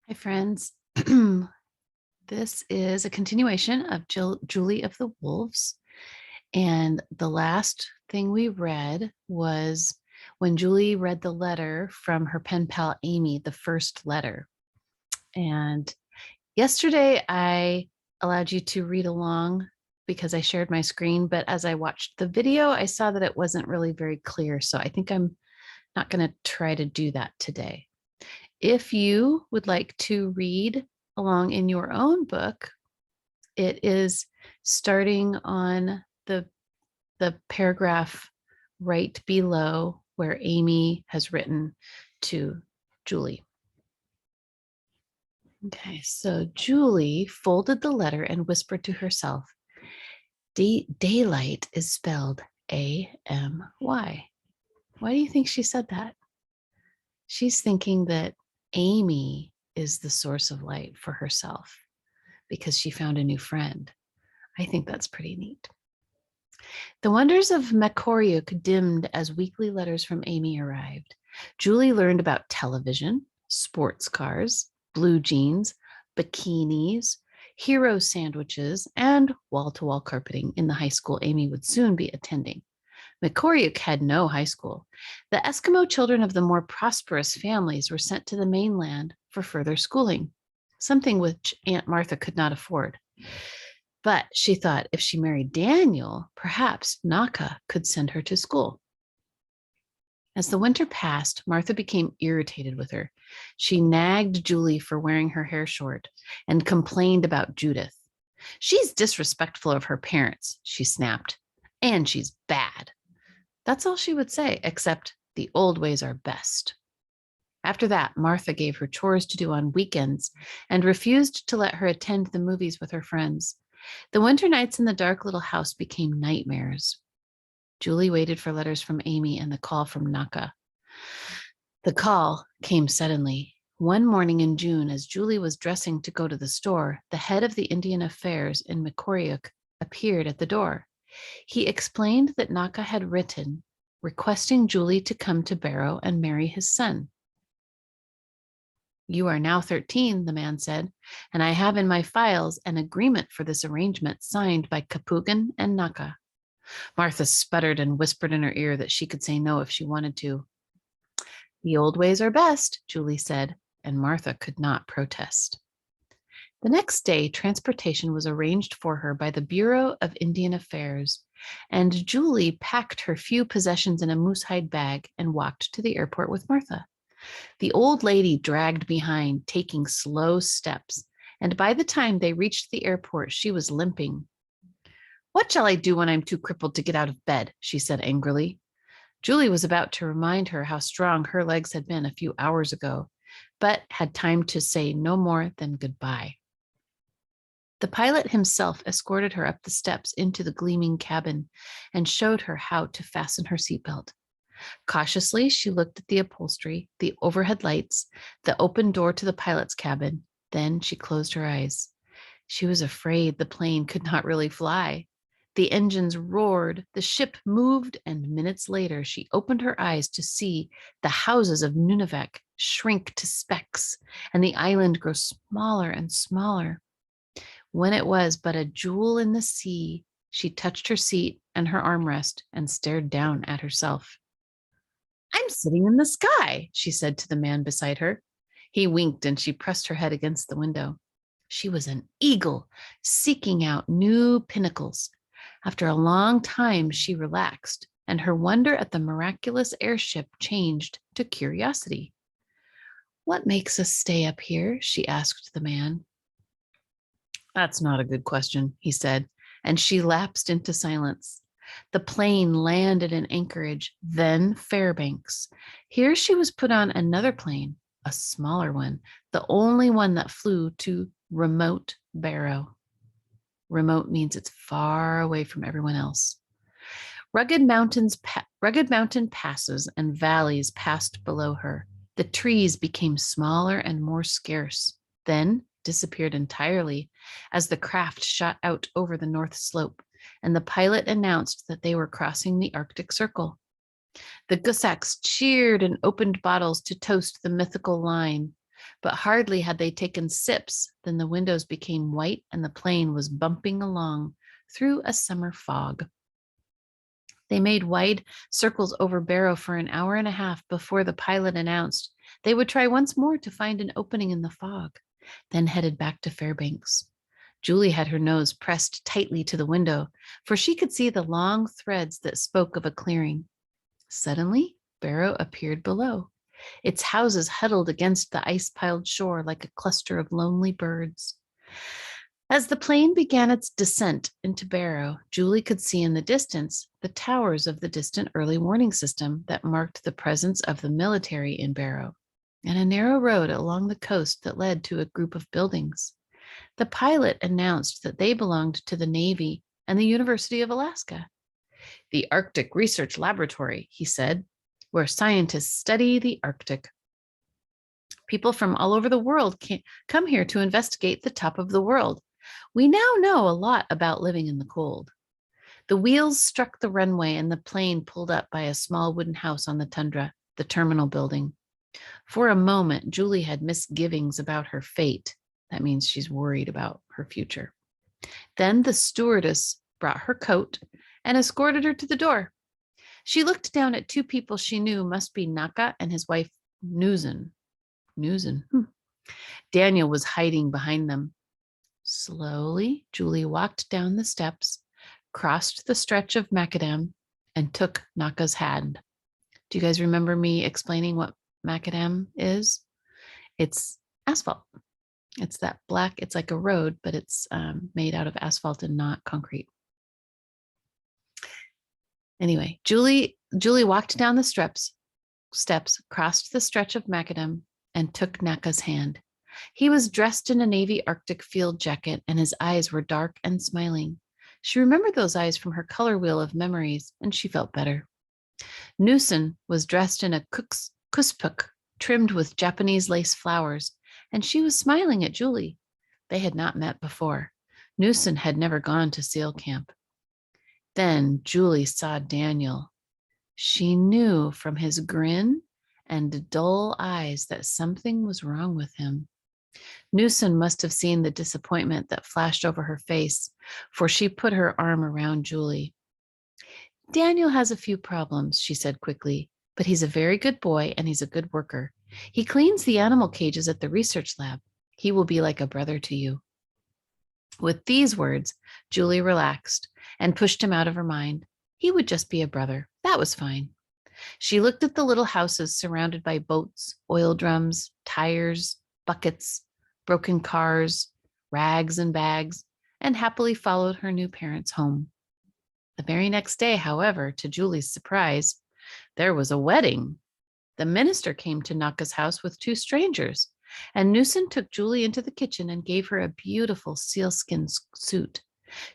Hi, friends. This is a continuation of Julie of the Wolves. And the last thing we read was when Julie read the letter from her pen pal Amy, the first letter. And yesterday I allowed you to read along because I shared my screen. But as I watched the video, I saw that it wasn't really very clear. So I think I'm not going to try to do that today. If you would like to read along in your own book, it is starting on the paragraph right below where Amy has written to Julie. Okay, so Julie folded the letter and whispered to herself, daylight is spelled A-M-Y. Why do you think she said that? She's thinking that Amy is the source of light for herself because she found a new friend. I think that's pretty neat. The wonders of Makoriuk dimmed as weekly letters from Amy arrived. Julie learned about television, sports cars, blue jeans, bikinis, hero sandwiches, and wall-to-wall carpeting in the high school Amy would soon be attending. Makoriuk had no high school. The Eskimo children of the more prosperous families were sent to the mainland for further schooling, something which Aunt Martha could not afford. But she thought if she married Daniel, perhaps Naka could send her to school. As the winter passed, Martha became irritated with her. She nagged Julie for wearing her hair short and complained about Judith. She's disrespectful of her parents, she snapped, and she's bad. That's all she would say, except the old ways are best. After that, Martha gave her chores to do on weekends and refused to let her attend the movies with her friends. The winter nights in the dark little house became nightmares. Julie waited for letters from Amy and the call from Naka. The call came suddenly. One morning in June, as Julie was dressing to go to the store, the head of the Indian Affairs in Makoriuk appeared at the door. He explained that Naka had written, requesting Julie to come to Barrow and marry his son. You are now 13, the man said, and I have in my files an agreement for this arrangement signed by Kapugan and Naka. Martha sputtered and whispered in her ear that she could say no if she wanted to. The old ways are best, Julie said, and Martha could not protest. The next day, transportation was arranged for her by the Bureau of Indian Affairs, and Julie packed her few possessions in a moosehide bag and walked to the airport with Martha. The old lady dragged behind, taking slow steps, and by the time they reached the airport, she was limping. What shall I do when I'm too crippled to get out of bed? She said angrily. Julie was about to remind her how strong her legs had been a few hours ago, but had time to say no more than goodbye. The pilot himself escorted her up the steps into the gleaming cabin and showed her how to fasten her seatbelt. Cautiously, she looked at the upholstery, the overhead lights, the open door to the pilot's cabin. Then she closed her eyes. She was afraid the plane could not really fly. The engines roared, the ship moved, and minutes later she opened her eyes to see the houses of Nunavik shrink to specks and the island grow smaller and smaller. When it was but a jewel in the sea, she touched her seat and her armrest and stared down at herself. I'm sitting in the sky, she said to the man beside her. He winked and she pressed her head against the window. She was an eagle, seeking out new pinnacles. After a long time, she relaxed, and her wonder at the miraculous airship changed to curiosity. What makes us stay up here? She asked the man. That's not a good question, he said, and she lapsed into silence. The plane landed in Anchorage, then Fairbanks. Here she was put on another plane, a smaller one, the only one that flew to remote Barrow. Remote means it's far away from everyone else. Rugged mountain passes and valleys passed below her. The trees became smaller and more scarce, then disappeared entirely as the craft shot out over the north slope, and the pilot announced that they were crossing the Arctic Circle. The Gussacks cheered and opened bottles to toast the mythical line. But hardly had they taken sips than the windows became white and the plane was bumping along through a summer fog. They made wide circles over Barrow for an hour and a half before the pilot announced they would try once more to find an opening in the fog, then headed back to Fairbanks. Julie had her nose pressed tightly to the window, for she could see the long threads that spoke of a clearing. Suddenly, Barrow appeared below, its houses huddled against the ice-piled shore like a cluster of lonely birds. As the plane began its descent into Barrow, Julie could see in the distance the towers of the distant early warning system that marked the presence of the military in Barrow, and a narrow road along the coast that led to a group of buildings. The pilot announced that they belonged to the Navy and the University of Alaska. The Arctic Research Laboratory, he said, where scientists study the Arctic. People from all over the world come here to investigate the top of the world. We now know a lot about living in the cold. The wheels struck the runway and the plane pulled up by a small wooden house on the tundra, the terminal building. For a moment, Julie had misgivings about her fate. That means she's worried about her future. Then the stewardess brought her coat and escorted her to the door. She looked down at two people she knew must be Naka and his wife, Nuzin. Daniel was hiding behind them. Slowly, Julie walked down the steps, crossed the stretch of macadam, and took Naka's hand. Do you guys remember me explaining what macadam is? It's asphalt. It's that black, it's like a road, but it's made out of asphalt and not concrete. Anyway, Julie walked down the steps, crossed the stretch of macadam, and took Naka's hand. He was dressed in a Navy Arctic field jacket, and his eyes were dark and smiling. She remembered those eyes from her color wheel of memories, and she felt better. Newson was dressed in a kuspuk trimmed with Japanese lace flowers, and she was smiling at Julie. They had not met before. Newson had never gone to SEAL camp. Then Julie saw Daniel. She knew from his grin and dull eyes that something was wrong with him. Newson must have seen the disappointment that flashed over her face, for she put her arm around Julie. Daniel has a few problems, she said quickly, but he's a very good boy and he's a good worker. He cleans the animal cages at the research lab. He will be like a brother to you. With these words, Julie relaxed and pushed him out of her mind. He would just be a brother. That was fine. She looked at the little houses surrounded by boats, oil drums, tires, buckets, broken cars, rags and bags, and happily followed her new parents home. The very next day, however, to Julie's surprise, there was a wedding. The minister came to Naka's house with two strangers, and Newson took Julie into the kitchen and gave her a beautiful sealskin suit.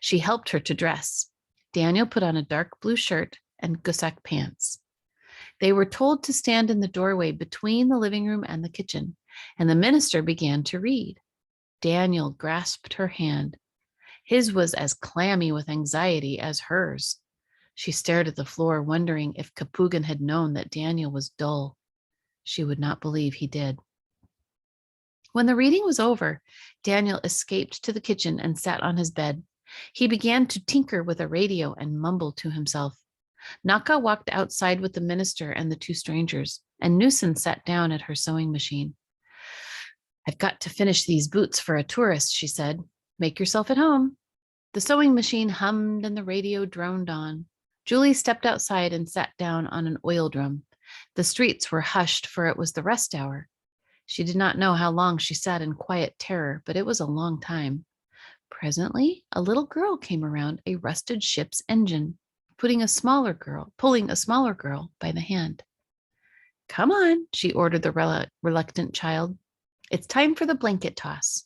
She helped her to dress. Daniel put on a dark blue shirt and gusak pants. They were told to stand in the doorway between the living room and the kitchen, and the minister began to read. Daniel grasped her hand. His was as clammy with anxiety as hers. She stared at the floor, wondering if Kapugan had known that Daniel was dull. She would not believe he did. When the reading was over, Daniel escaped to the kitchen and sat on his bed. He began to tinker with a radio and mumble to himself. Naka walked outside with the minister and the two strangers, and Newson sat down at her sewing machine. I've got to finish these boots for a tourist, she said. Make yourself at home. The sewing machine hummed and the radio droned on. Julie stepped outside and sat down on an oil drum. The streets were hushed, for it was the rest hour. She did not know how long she sat in quiet terror, but it was a long time. Presently, a little girl came around a rusted ship's engine, pulling a smaller girl by the hand. Come on, she ordered the reluctant child. It's time for the blanket toss.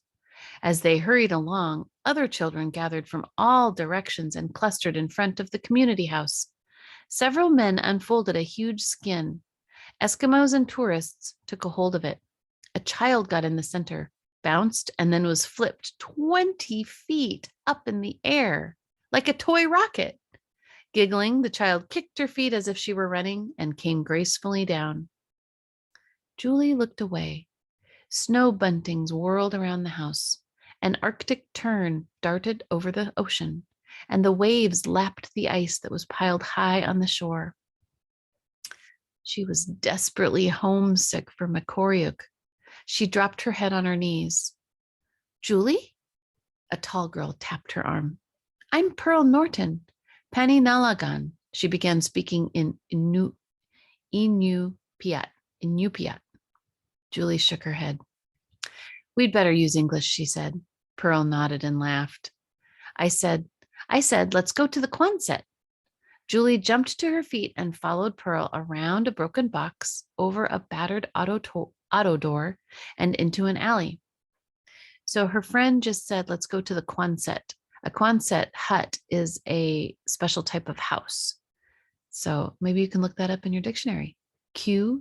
As they hurried along, other children gathered from all directions and clustered in front of the community house. Several men unfolded a huge skin. Eskimos and tourists took a hold of it. A child got in the center, bounced, and then was flipped 20 feet up in the air, like a toy rocket. Giggling, the child kicked her feet as if she were running and came gracefully down. Julie looked away. Snow buntings whirled around the house. An Arctic tern darted over the ocean, and the waves lapped the ice that was piled high on the shore. She was desperately homesick for Makoriuk. She dropped her head on her knees. Julie? A tall girl tapped her arm. I'm Pearl Norton, Penny Nalagan. She began speaking in Inupiat. Inupiat. Julie shook her head. We'd better use English, she said. Pearl nodded and laughed. I said, let's go to the Quonset. Julie jumped to her feet and followed Pearl around a broken box, over a battered auto door, and into an alley. So her friend just said, let's go to the Quonset. A Quonset hut is a special type of house. So maybe you can look that up in your dictionary. Quonset,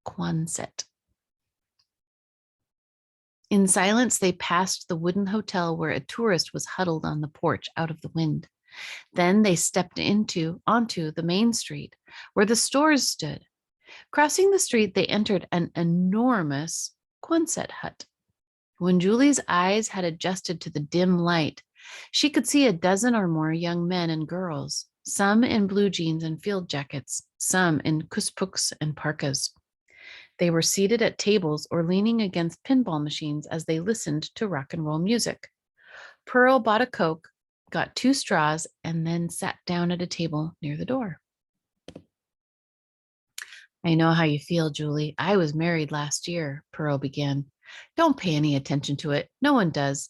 Quonset. In silence, they passed the wooden hotel where a tourist was huddled on the porch out of the wind. Then they stepped onto the main street where the stores stood. Crossing the street, they entered an enormous Quonset hut. When Julie's eyes had adjusted to the dim light, she could see a dozen or more young men and girls, some in blue jeans and field jackets, some in kuspuks and parkas. They were seated at tables or leaning against pinball machines as they listened to rock and roll music. Pearl bought a Coke, got 2 straws, and then sat down at a table near the door. I know how you feel, Julie. I was married last year, Pearl began. Don't pay any attention to it. No one does.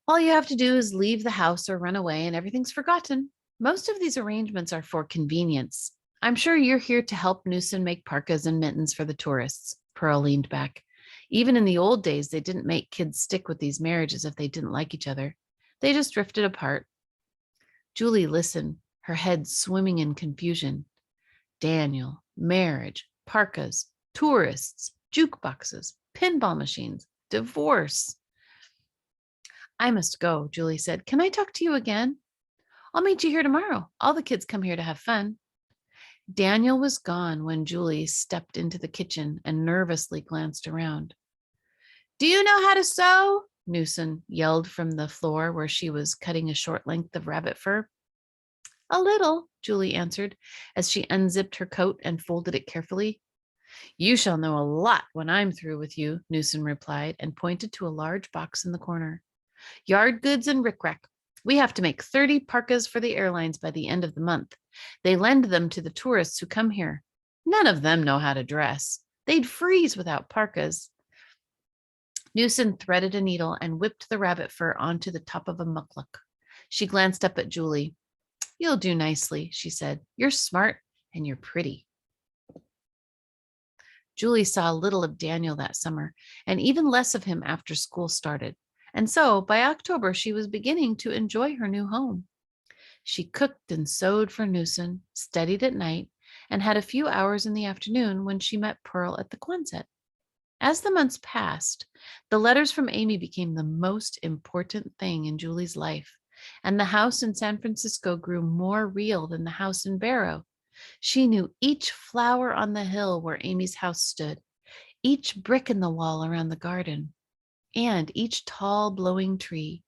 All you have to do is leave the house or run away and everything's forgotten. Most of these arrangements are for convenience. I'm sure you're here to help Newson make parkas and mittens for the tourists. Pearl leaned back. Even in the old days, they didn't make kids stick with these marriages if they didn't like each other. They just drifted apart. Julie listened, her head swimming in confusion. Daniel, marriage, parkas, tourists, jukeboxes, pinball machines, divorce. I must go, Julie said. Can I talk to you again? I'll meet you here tomorrow. All the kids come here to have fun. Daniel was gone when Julie stepped into the kitchen and nervously glanced around. Do you know how to sew? Newson yelled from the floor where she was cutting a short length of rabbit fur. A little, Julie answered as she unzipped her coat and folded it carefully. You shall know a lot when I'm through with you, Newson replied and pointed to a large box in the corner. Yard goods and rickrack. We have to make 30 parkas for the airlines by the end of the month. They lend them to the tourists who come here. None of them know how to dress. They'd freeze without parkas. Newson threaded a needle and whipped the rabbit fur onto the top of a mukluk. She glanced up at Julie. You'll do nicely, she said. You're smart and you're pretty. Julie saw little of Daniel that summer and even less of him after school started. And so by October, she was beginning to enjoy her new home. She cooked and sewed for Newson, studied at night, and had a few hours in the afternoon when she met Pearl at the Quonset. As the months passed, the letters from Amy became the most important thing in Julie's life, and the house in San Francisco grew more real than the house in Barrow. She knew each flower on the hill where Amy's house stood, each brick in the wall around the garden, and each tall blowing tree.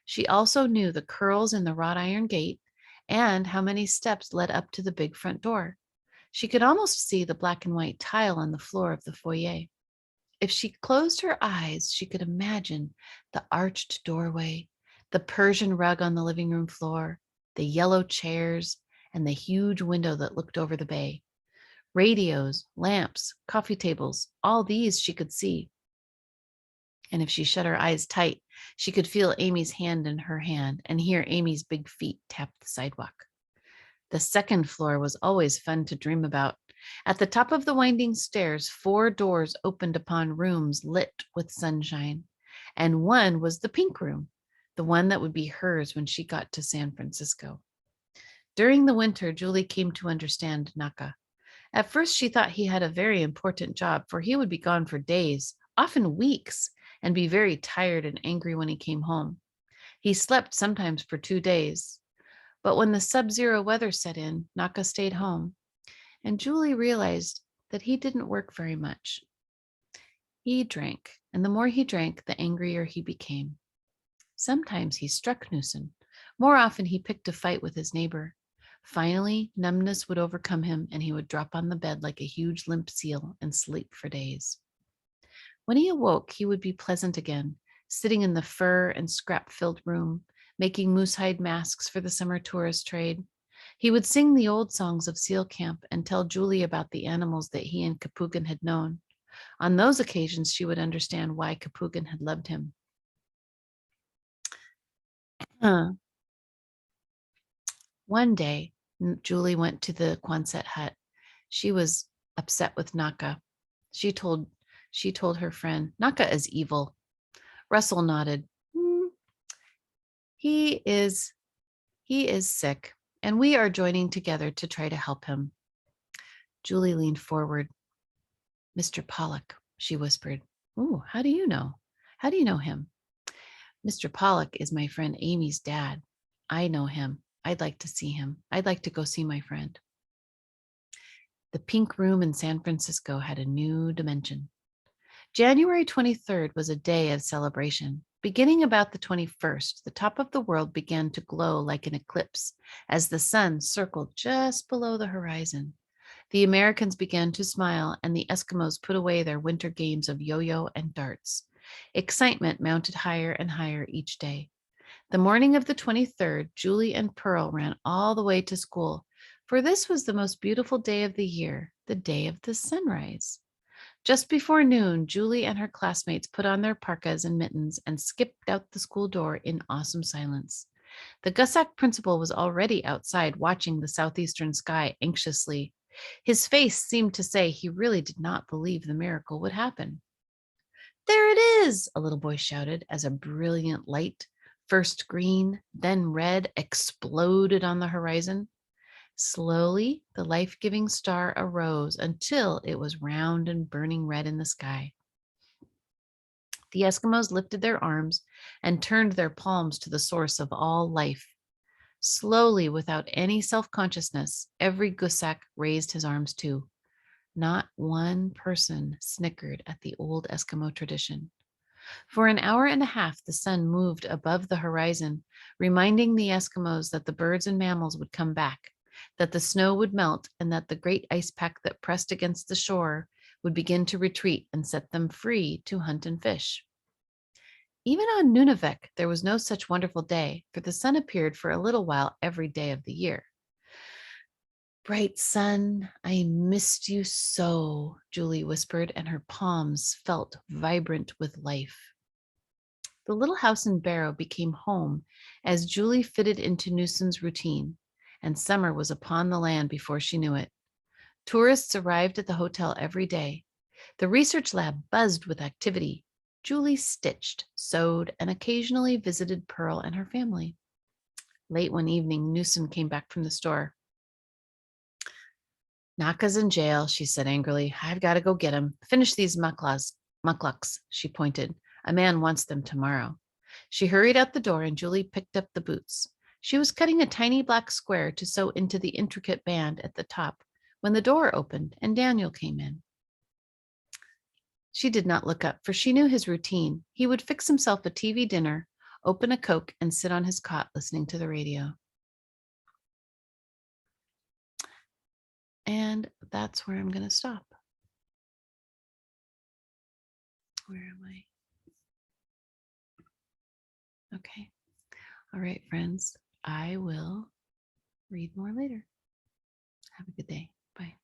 She also knew the curls in the wrought iron gate and how many steps led up to the big front door. She could almost see the black and white tile on the floor of the foyer. If she closed her eyes, she could imagine the arched doorway, the Persian rug on the living room floor, the yellow chairs, and the huge window that looked over the bay. Radios, lamps, coffee tables, all these she could see. And if she shut her eyes tight, she could feel Amy's hand in her hand and hear Amy's big feet tap the sidewalk. The second floor was always fun to dream about. At the top of the winding stairs, 4 doors opened upon rooms lit with sunshine, and one was the pink room, the one that would be hers when she got to San Francisco. During the winter, Julie came to understand Naka. At first, she thought he had a very important job, for he would be gone for days, often weeks, and be very tired and angry when he came home. He slept sometimes for 2 days. But when the sub-zero weather set in, Naka stayed home. And Julie realized that he didn't work very much. He drank, and the more he drank, the angrier he became. Sometimes he struck Newson. More often, he picked a fight with his neighbor. Finally, numbness would overcome him, and he would drop on the bed like a huge limp seal and sleep for days. When he awoke, he would be pleasant again, sitting in the fur and scrap-filled room, making moosehide masks for the summer tourist trade. He would sing the old songs of Seal Camp and tell Julie about the animals that he and Capugan had known. On those occasions, she would understand why Capugan had loved him. One day, Julie went to the Quonset hut. She was upset with Naka. She told her friend, "Naka is evil." Russell nodded. He is sick, and we are joining together to try to help him." Julie leaned forward. "Mr. Pollock," she whispered. "Ooh, how do you know? How do you know him?" "Mr. Pollock is my friend Amy's dad. I know him. I'd like to see him. I'd like to go see my friend." The pink room in San Francisco had a new dimension. January 23rd was a day of celebration. Beginning about the 21st, the top of the world began to glow like an eclipse as the sun circled just below the horizon. The Americans began to smile, and the Eskimos put away their winter games of yo-yo and darts. Excitement mounted higher and higher each day. The morning of the 23rd, Julie and Pearl ran all the way to school, for this was the most beautiful day of the year, the day of the sunrise. Just before noon, Julie and her classmates put on their parkas and mittens and skipped out the school door in awesome silence. The Gussack principal was already outside watching the southeastern sky anxiously. His face seemed to say he really did not believe the miracle would happen. "There it is!" a little boy shouted as a brilliant light, first green, then red, exploded on the horizon. Slowly, the life-giving star arose until it was round and burning red in the sky. The Eskimos lifted their arms and turned their palms to the source of all life. Slowly, without any self-consciousness, every Gussack raised his arms too. Not one person snickered at the old Eskimo tradition. For an hour and a half, the sun moved above the horizon, reminding the Eskimos that the birds and mammals would come back, that the snow would melt, and that the great ice pack that pressed against the shore would begin to retreat and set them free to hunt and fish. Even on Nunavik, there was no such wonderful day, for the sun appeared for a little while every day of the year. "Bright sun, I missed you so," Julie whispered, and her palms felt vibrant with life. The little house in Barrow became home as Julie fitted into Newson's routine, and summer was upon the land before she knew it. Tourists arrived at the hotel every day. The research lab buzzed with activity. Julie stitched, sewed, and occasionally visited Pearl and her family. Late one evening, Newson came back from the store. "Naka's in jail," she said angrily. "I've got to go get him. Finish these mucklucks," she pointed. "A man wants them tomorrow." She hurried out the door, and Julie picked up the boots. She was cutting a tiny black square to sew into the intricate band at the top when the door opened and Daniel came in. She did not look up, for she knew his routine. He would fix himself a TV dinner, open a Coke, and sit on his cot listening to the radio. And that's where I'm going to stop. Where am I? Okay. All right, friends. I will read more later. Have a good day. Bye.